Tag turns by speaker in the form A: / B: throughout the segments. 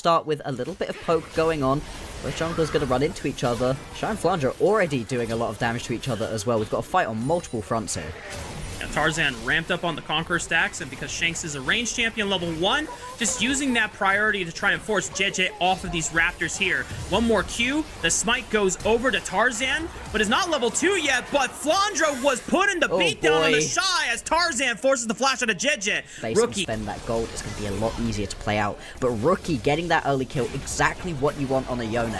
A: start with a little bit of poke going on. Both junglers going to run into each other. Shy and Flandre already doing a lot of damage to each other as well. We've got a fight on multiple fronts here.
B: Yeah, Tarzan ramped up on the Conqueror stacks, and because Shanks is a ranged champion level 1, just using that priority to try and force JJ off of these Raptors here. One more Q, the smite goes over to Tarzan, but is not level 2 yet, but Flandre was putting the beat down on TheShy as Tarzan forces the flash out of JJ.
A: Rookie spend that gold, it's going to be a lot easier to play out, but Rookie getting that early kill, exactly what you want on a Yone.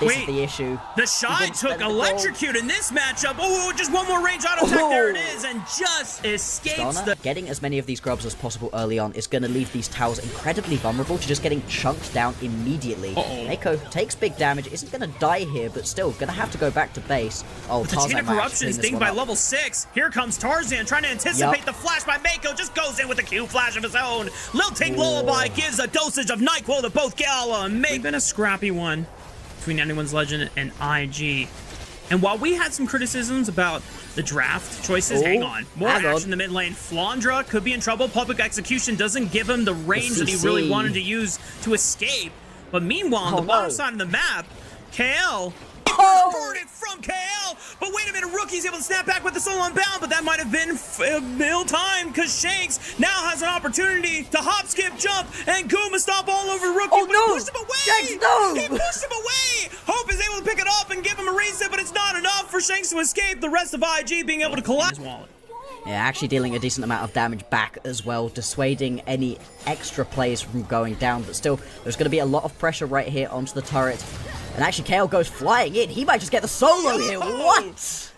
A: This is the issue.
B: TheShy took electrocute in this matchup. Oh, just one more range auto attack. There it is, and just escapes.
A: Getting as many of these grubs as possible early on is going to leave these towers incredibly vulnerable to just getting chunked down immediately. Mako takes big damage, isn't going to die here, but still going to have to go back to base. Oh,
B: the Chain of Corruption is dinged by level 6. Here comes Tarzan trying to anticipate the flash by Mako. Just goes in with a Q flash of his own. Lilting Lullaby gives a dosage of NyQuil to both Gala and Mako. It's been a scrappy one between Anyone's Legend and IG. And while we had some criticisms about the draft choices, hang on. More action in the mid lane. Flandre could be in trouble. Public Execution doesn't give him the range that he really wanted to use to escape. But meanwhile, on the bottom side of the map, KL converted from KL, but wait a minute, Rookie's able to snap back with the soul unbound, but that might have been ill-timed because Shanks now has an opportunity to hop, skip, jump, and Gooma stomp all over Rookie.
A: Oh, no!
B: He pushed him away!
A: Shanks, no!
B: He pushed him away! Hope is able to pick it up and give him a reset, but it's not enough for Shanks to escape. The rest of IG being able to collapse his wallet.
A: Yeah, actually dealing a decent amount of damage back as well, dissuading any extra plays from going down, but still, there's going to be a lot of pressure right here onto the turret. And actually, KL goes flying in. He might just get the solo here. What?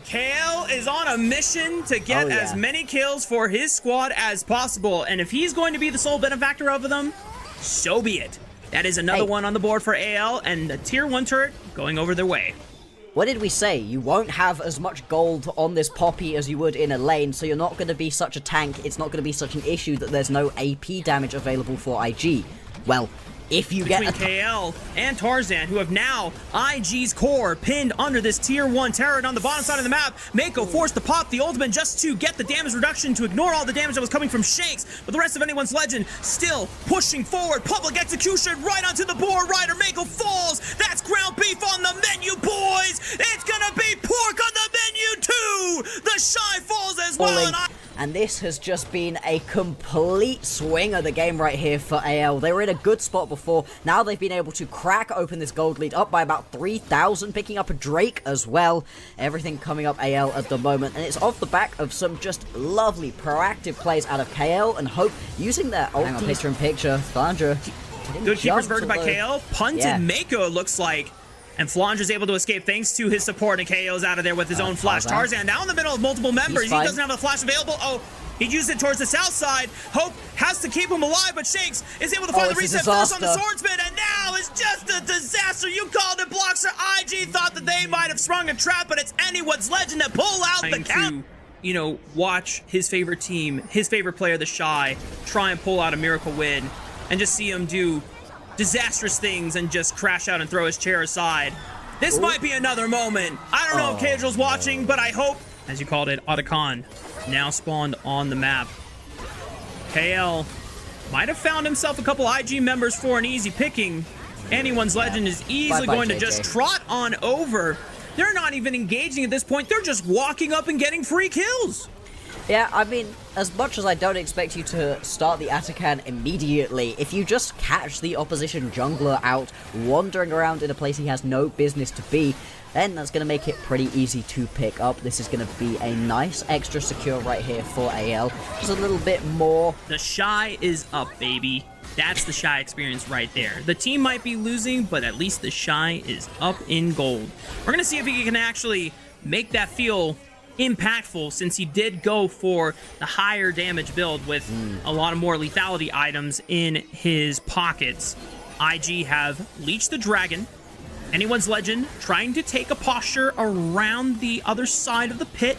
B: KL is on a mission to get as many kills for his squad as possible. And if he's going to be the sole benefactor of them, so be it. That is another one on the board for AL and the tier 1 turret going over their way.
A: What did we say? You won't have as much gold on this Poppy as you would in a lane, so you're not going to be such a tank. It's not going to be such an issue that there's no AP damage available for IG. Well, if you
B: between KL and Tarzan, who have now IG's core pinned under this tier 1 turret on the bottom side of the map. Mako forced to pop the ultimate just to get the damage reduction to ignore all the damage that was coming from Shanks, but the rest of Anyone's Legend still pushing forward. Public Execution right onto the board. Rider Mako falls. That's ground beef on the menu, boys. It's gonna be pork on the menu too. TheShy falls as well.
A: And this has just been a complete swing of the game right here for AL. They were in a good spot before. Now they've been able to crack open this gold lead up by about 3,000, picking up a Drake as well. Everything coming up AL at the moment. And it's off the back of some just lovely proactive plays out of KL and Hope using their ulti. Picture-in-picture. Flandre.
B: Good keeper's verted by KL. Punted Mako, it looks like. And Flandre's able to escape thanks to his support, and KO's out of there with his own flash. Tarzan now in the middle of multiple members. He doesn't have a flash available. Oh, he used it towards the south side. Hope has to keep him alive, but Shanks is able to find the reset first on the swordsman, and now it's just a disaster. You called it, Bloxer. IG thought that they might have sprung a trap, but it's Anyone's Legend that pull out the count. You know, watch his favorite team, his favorite player, TheShy, try and pull out a miracle win, and just see him do disastrous things and just crash out and throw his chair aside. This might be another moment. I don't know if Casual's watching, but I hope, as you called it, Otacon now spawned on the map. KL might have found himself a couple IG members for an easy picking. Anyone's Legend is easily going to just trot on over. They're not even engaging at this point. They're just walking up and getting free kills.
A: Yeah, I mean, as much as I don't expect you to start the Atakan immediately, if you just catch the opposition jungler out wandering around in a place he has no business to be, then that's going to make it pretty easy to pick up. This is going to be a nice extra secure right here for AL. Just a little bit more.
B: TheShy is up, baby. That's the TheShy experience right there. The team might be losing, but at least TheShy is up in gold. We're going to see if he can actually make that feel impactful, since he did go for the higher damage build with a lot of more lethality items in his pockets. IG have leeched the dragon. Anyone's Legend trying to take a posture around the other side of the pit.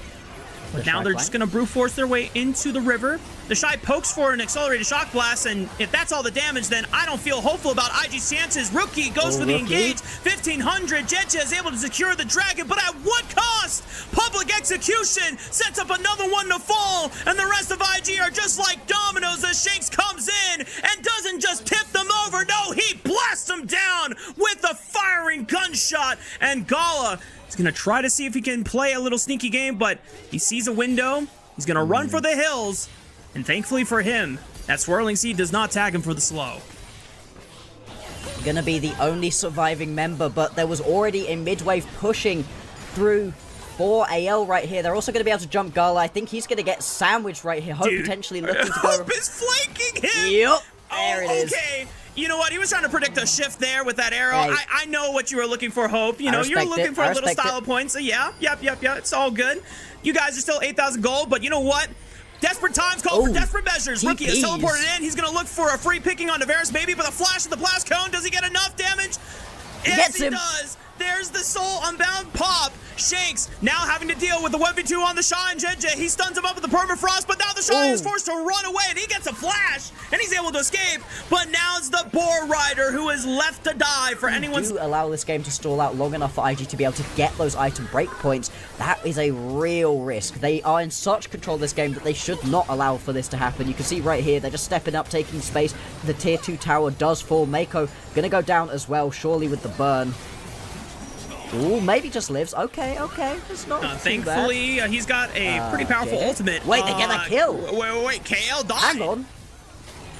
B: But now they're just going to brute force their way into the river. TheShy pokes for an accelerated shock blast, and if that's all the damage, then I don't feel hopeful about IG's chances. Rookie goes for the engage. 1,500. Jeje is able to secure the dragon, but at what cost? Public execution sets up another one to fall, and the rest of IG are just like dominoes as Shanks comes in and doesn't just tip them over. No, he blasts them down with a firing gunshot, and Gala is going to try to see if he can play a little sneaky game, but he sees a window. He's going to run for the hills, and thankfully for him, that Swirling Seed does not tag him for the slow.
A: Gonna be the only surviving member, but there was already a mid-wave pushing through for AL right here. They're also going to be able to jump Gala. I think he's going to get sandwiched right here. Hope potentially looking to go...
B: Hope is flanking him!
A: Yep, there it is.
B: Okay. You know what? He was trying to predict a shift there with that arrow.
A: Hey.
B: I know what you were looking for, Hope. You know, you're looking for a little style of points. So yeah, yep. It's all good. You guys are still 8,000 gold, but you know what? Desperate times call for desperate measures. Rookie is teleported in. He's going to look for a free picking on Tavares, maybe, but a flash of the blast cone. Does he get enough damage? Yes, he does. There's the soul unbound pop. Shanks now having to deal with the 1v2 on TheShy and Jeje. He stuns him up with the permafrost, but now TheShy is forced to run away, and he gets a flash, and he's able to escape. But now it's the Boar Rider who is left to die for anyone's...
A: Do allow this game to stall out long enough for IG to be able to get those item breakpoints. That is a real risk. They are in such control of this game that they should not allow for this to happen. You can see right here, they're just stepping up, taking space. The tier 2 tower does fall. Mako gonna go down as well, surely with the burn. Ooh, maybe just lives. Okay. It's not
B: thankfully, he's got a pretty powerful ultimate.
A: Wait, they get a kill.
B: Wait, KL died.
A: Hang on.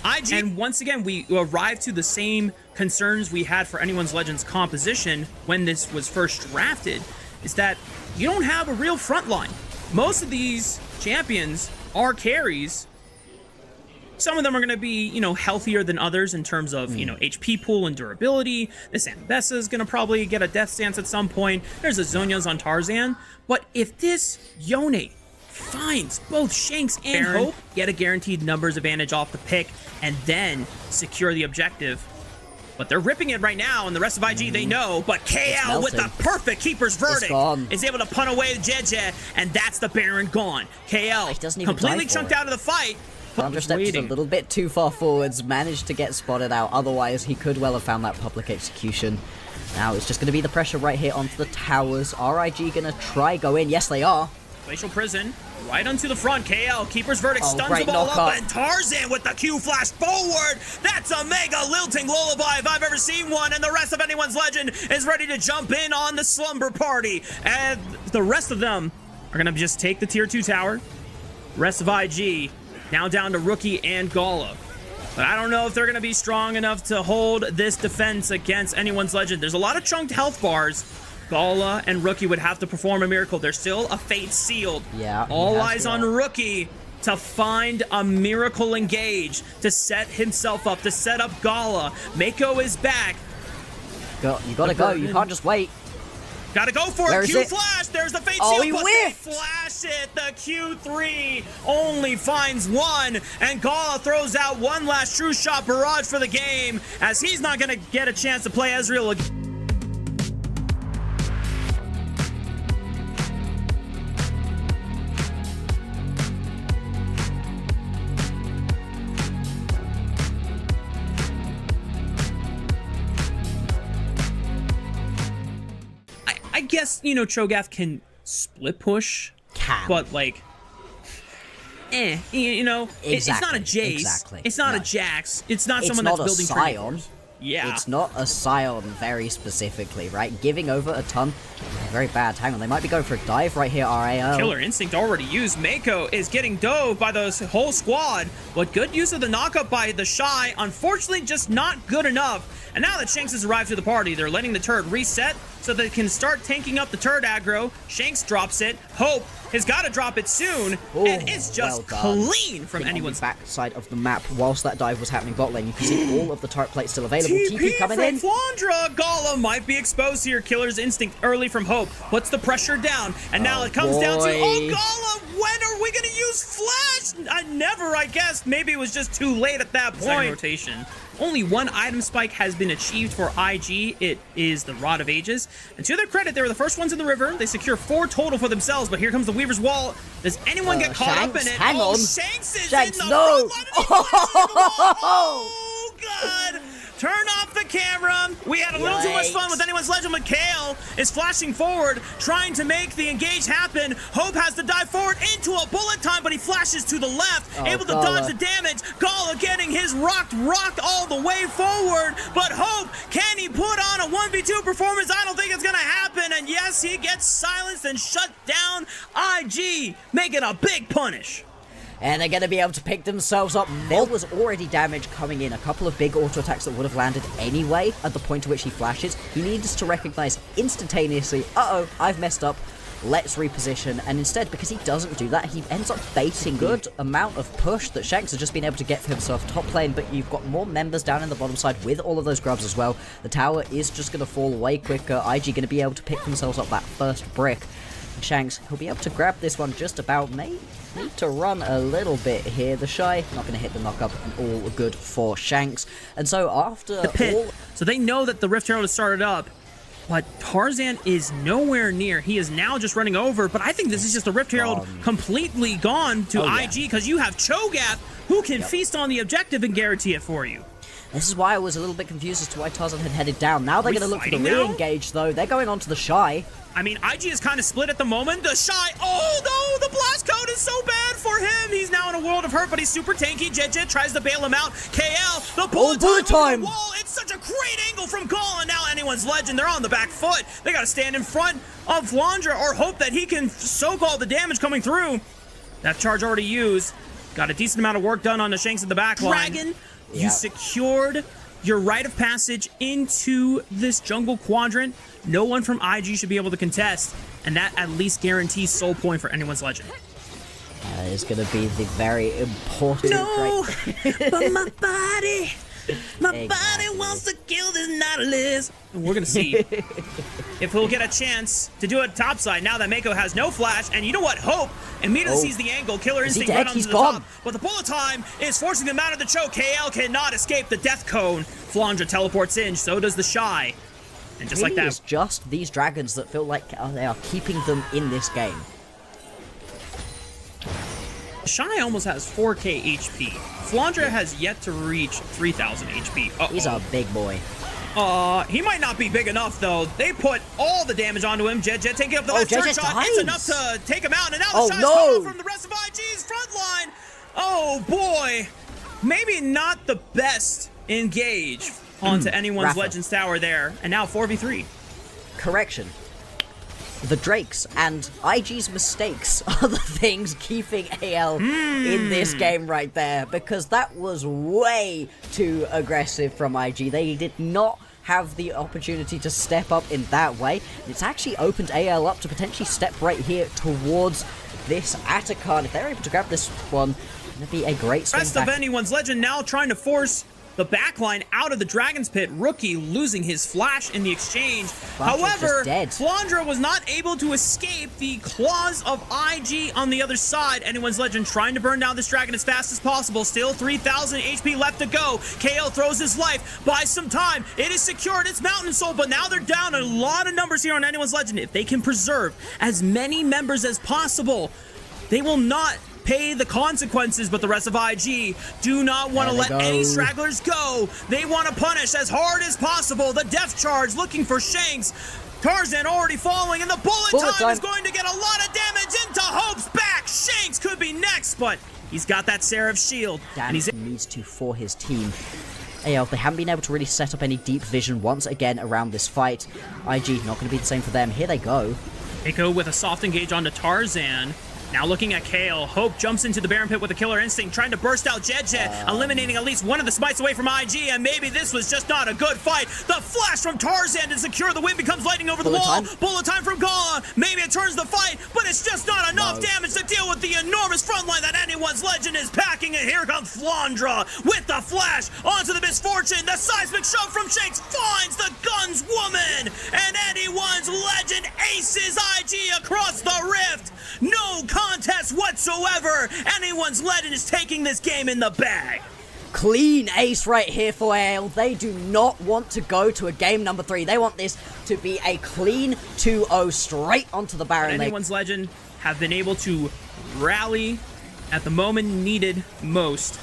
B: IG. And once again, we arrive to the same concerns we had for Anyone's Legends composition when this was first drafted, is that you don't have a real front line. Most of these champions are carries. Some of them are going to be, you know, healthier than others in terms of, you know, HP pool and durability. This Ambessa is going to probably get a death stance at some point. There's a Zhonya's on Tarzan. But if this Yone finds both Shanks and Hope, get a guaranteed numbers advantage off the pick, and then secure the objective. But they're ripping it right now, and the rest of IG, they know. But KL with the perfect Keeper's Verdict is able to punt away Jeje, and that's the Baron gone. KL completely chunked out of the fight.
A: Sandra stepped just a little bit too far forwards, managed to get spotted out. Otherwise, he could well have found that public execution. Now, it's just going to be the pressure right here onto the towers. Are IG going to try go in? Yes, they are.
B: Glacial Prison, right onto the front. KL, Keeper's Verdict, stuns the ball up, and Tarzan with the Q flash forward. That's a mega lilting lullaby if I've ever seen one, and the rest of Anyone's Legend is ready to jump in on the slumber party. And the rest of them are going to just take the tier 2 tower. Rest of IG now down to Rookie and Gala. But I don't know if they're going to be strong enough to hold this defense against Anyone's Legend. There's a lot of chunked health bars. Gala and Rookie would have to perform a miracle. They're still a fate sealed.
A: Yeah.
B: All eyes on Rookie to find a miracle engage, to set himself up, to set up Gala. Mako is back.
A: You gotta go. You can't just wait.
B: Gotta go for it. Q flash. There's the fate seal.
A: He whiffed.
B: They flash it. The Q3 only finds one, and Gala throws out one last true shot barrage for the game, as he's not gonna get a chance to play Ezreal again. I guess, you know, Cho'Gath can split push, but like, you know, it's not a Jace, it's not a Jax, it's not someone that's building
A: Scion.
B: Yeah.
A: It's not a Scion very specifically, right? Giving over a ton, very bad. Hang on, they might be going for a dive right here, RAO.
B: Killer Instinct already used. Mako is getting dove by the whole squad, but good use of the knockup by TheShy. Unfortunately, just not good enough. And now that Shanks has arrived to the party, they're letting the turret reset so they can start tanking up the turret aggro. Shanks drops it. Hope has got to drop it soon, and it's just clean from Anyone's
A: backside of the map. Whilst that dive was happening bot lane, you can see all of the turret plates still available. TP coming in.
B: Flandra. Gala might be exposed here. Killer's Instinct early from Hope puts the pressure down, and now it comes down to Gala when are we going to use flash? I guess. Maybe it was just too late at that point. Second rotation. Only one item spike has been achieved for IG. It is the Rod of Ages. And to their credit, they were the first ones in the river. They secure 4 total for themselves, but here comes the Weaver's Wall. Does anyone get caught up in it?
A: Hang on.
B: Shanks is
A: Shanks,
B: in the
A: no.
B: front line. Oh, God. Turn off the camera. We had a little too much fun with Anyone's Legend. Mikhail is flashing forward, trying to make the engage happen. Hope has to dive forward into a bullet time, but he flashes to the left, able to dodge the damage. Gala getting his rocked all the way forward, but Hope, can he put on a 1v2 performance? I don't think it's gonna happen, and yes, he gets silenced and shut down. IG making a big punish.
A: And they're going to be able to pick themselves up. There was already damage coming in. A couple of big auto attacks that would have landed anyway at the point at which he flashes. He needs to recognize instantaneously, uh-oh, I've messed up. Let's reposition. And instead, because he doesn't do that, he ends up baiting good amount of push that Shanks has just been able to get for himself top lane. But you've got more members down in the bottom side with all of those grubs as well. The tower is just going to fall way quicker. IG going to be able to pick themselves up that first brick. Shanks, he'll be able to grab this one just about. May need to run a little bit here. TheShy not going to hit the knock-up, and all good for Shanks. And so after
B: the pit, so they know that the Rift Herald has started up, but Tarzan is nowhere near. He is now just running over, but I think this is just a Rift Herald completely gone to IG, because you have Cho'Gath, who can feast on the objective and guarantee it for you.
A: This is why I was a little bit confused as to why Tarzan had headed down. Now they're going to look for the re-engage, though. They're going on to TheShy.
B: I mean, IG is kind of split at the moment. TheShy, oh no, the blast code is so bad for him. He's now in a world of hurt, but he's super tanky. Jet tries to bail him out. KL, the bullet time. The wall. It's such a great angle from Gala. Now Anyone's Legend, they're on the back foot. They got to stand in front of Flandra or hope that he can soak all the damage coming through. That charge already used. Got a decent amount of work done on the Shanks in the back line. Dragon, you secured your rite of passage into this jungle quadrant. No one from IG should be able to contest, and that at least guarantees soul point for Anyone's Legend.
A: That is going to be the very important...
B: No, but my body wants to kill this Nautilus. We're going to see if he'll get a chance to do it topside now that Mako has no flash. And you know what? Hope immediately sees the angle. Killer Instinct right onto the top. But the bullet time is forcing them out of the choke. KL cannot escape the death cone. Flandra teleports in. So does TheShy. And just like that,
A: it's just these dragons that feel like they are keeping them in this game.
B: TheShy almost has 4k HP. Flandra has yet to reach 3,000 HP.
A: He's a big boy.
B: He might not be big enough, though. They put all the damage onto him. Jet taking up the left turn shot. It's enough to take him out. And now TheShy's cut from the rest of IG's front line. Oh, boy. Maybe not the best engage onto Anyone's Legends Tower there. And now 4v3.
A: Correction. The Drakes and IG's mistakes are the things keeping AL in this game right there, because that was way too aggressive from IG. They did not have the opportunity to step up in that way. It's actually opened AL up to potentially step right here towards this Atakan. If they're able to grab this one, it'd be a great swing
B: back. Rest of Anyone's Legend now trying to force the backline out of the Dragon's Pit. Rookie losing his flash in the exchange. However, Flandra was not able to escape the claws of IG on the other side. Anyone's Legend trying to burn down this dragon as fast as possible. Still 3,000 HP left to go. KO throws his life, buys some time. It is secured. It's Mountain Soul, but now they're down a lot of numbers here on Anyone's Legend. If they can preserve as many members as possible, they will not pay the consequences, but the rest of IG do not want to let any stragglers go. They want to punish as hard as possible. The death charge looking for Shanks. Tarzan already falling, and the bullet time is going to get a lot of damage into Hope's back. Shanks could be next, but he's got that Seraph shield.
A: And he needs to for his team. AL, they haven't been able to really set up any deep vision once again around this fight. IG not going to be the same for them. Here they go.
B: Mako with a soft engage onto Tarzan. Now looking at Kale, Hope jumps into the Baron Pit with a Killer Instinct, trying to burst out Jet, eliminating at least one of the smites away from IG, and maybe this was just not a good fight. The flash from Tarzan to secure the win becomes lightning over the wall. Bullet time from Gala. Maybe it turns the fight, but it's just not enough damage to deal with the enormous front line that Anyone's Legend is packing, and here comes Flandra with the flash onto the Misfortune. The seismic shove from Shanks finds the Guns Woman, and Anyone's Legend aces IG across the rift. No contest whatsoever. whatsoever. Anyone's Legend is taking this game in the bag.
A: Clean ace right here for AL. They do not want to go to a game number 3. They want this to be a clean 2-0 straight onto the Baron.
B: Anyone's Legend have been able to rally at the moment needed most.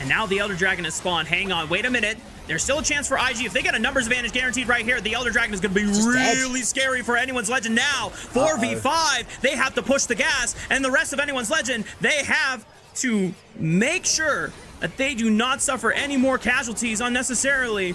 B: And now the Elder Dragon has spawned. Hang on, wait a minute. There's still a chance for IG. If they get a numbers advantage guaranteed right here, the Elder Dragon is going to be really scary for Anyone's Legend now. 4v5, they have to push the gas, and the rest of Anyone's Legend, they have to make sure that they do not suffer any more casualties unnecessarily.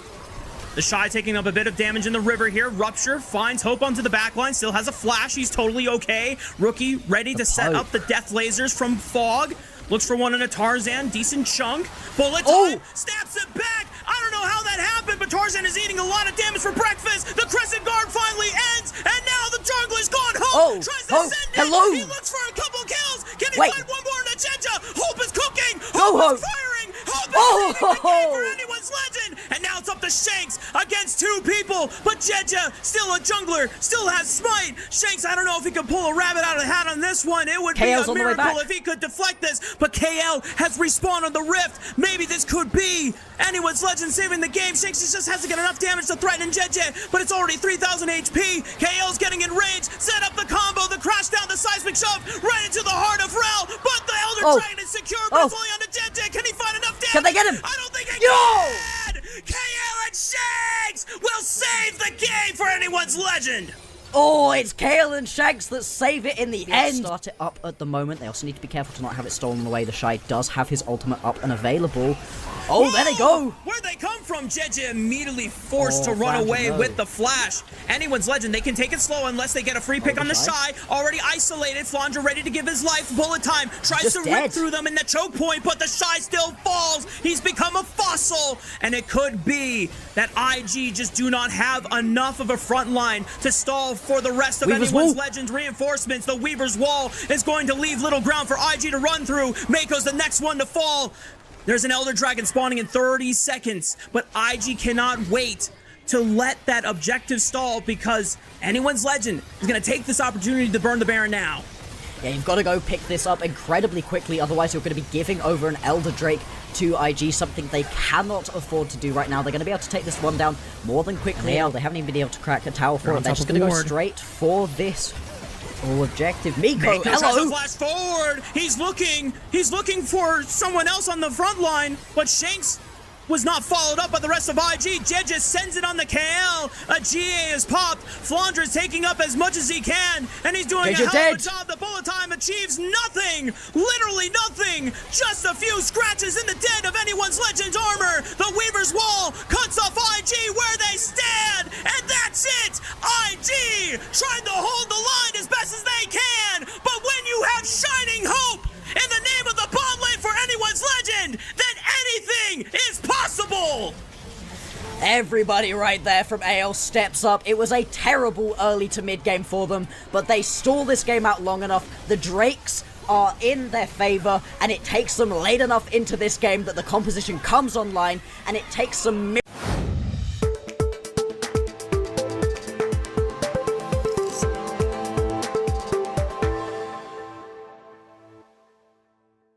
B: TheShy taking up a bit of damage in the river here. Rupture finds Hope onto the backline, still has a flash. He's totally okay. Rookie ready to set up the death lasers from Fog. Looks for one in a Tarzan, decent chunk. Bullet time, snaps it back. I don't know how that happened, but Tarzan is eating a lot of damage for breakfast. The Crescent Guard finally ends, and now the jungler's gone home. Tries to send it. He looks for a couple kills. Can he find one more in a Chenja? Hope is cooking. Hope is firing. Hope is saving the game for Anyone's Legend. And now it's up to Shanks against 2 people, but Chenja, still a jungler, still has Smite. Shanks, I don't know if he could pull a rabbit out of the hat on this one. It would be a miracle if he could deflect this, but KL has respawned on the Rift. Maybe this could be Anyone's Legend saving the game. Shanks just has to get enough damage to threaten Jeje, but it's already 3,000 HP. KL's getting in range, set up the combo, the crash down, the seismic shove, right into the heart of Rel, but the Elder Dragon is secure, but it's only onto Jeje. Can he find enough damage?
A: Can they get him?
B: I don't think he can! KL and Shanks will save the game for Anyone's Legend!
A: Oh, it's KL and Shanks that save it in the end. Start it up at the moment. They also need to be careful to not have it stolen away. TheShy does have his ultimate up and available. Oh, there they go.
B: Where'd they come from? Jeje immediately forced to run away with the flash. Anyone's Legend, they can take it slow unless they get a free pick on TheShy. Already isolated. Flandre ready to give his life. Bullet time. Tries to rip through them in the choke point, but TheShy still falls. He's become a fossil. And it could be that IG just do not have enough of a front line to stall for the rest of Anyone's Legend's reinforcements. The Weaver's Wall is going to leave little ground for IG to run through. Mako's the next one to fall. There's an Elder Dragon spawning in 30 seconds, but IG cannot wait to let that objective stall because Anyone's Legend is going to take this opportunity to burn the Baron now.
A: Yeah, you've got to go pick this up incredibly quickly, otherwise you're going to be giving over an Elder Drake to IG, something they cannot afford to do right now. They're going to be able to take this one down more than quickly. They haven't even been able to crack a tower for it. They're just going to go straight for this objective. Miko, hello!
B: Flash forward. He's looking for someone else on the front line, but Shanks was not followed up by the rest of IG. Jeje sends it on the KL. A GA is popped. Flandre is taking up as much as he can, and he's doing a hell of a job. The bullet time achieves nothing. Literally nothing. Just a few scratches in the dead of Anyone's Legend's armor. The Weaver's Wall cuts off IG where they stand, and that's it. IG trying to hold the line as best as they can, but when you have shining hope in the name of the bomb lane for Anyone's Legend, then anything is possible!
A: Everybody right there from AL steps up. It was a terrible early to mid game for them, but they stall this game out long enough. The Drakes are in their favor, and it takes them late enough into this game that the composition comes online, and it takes some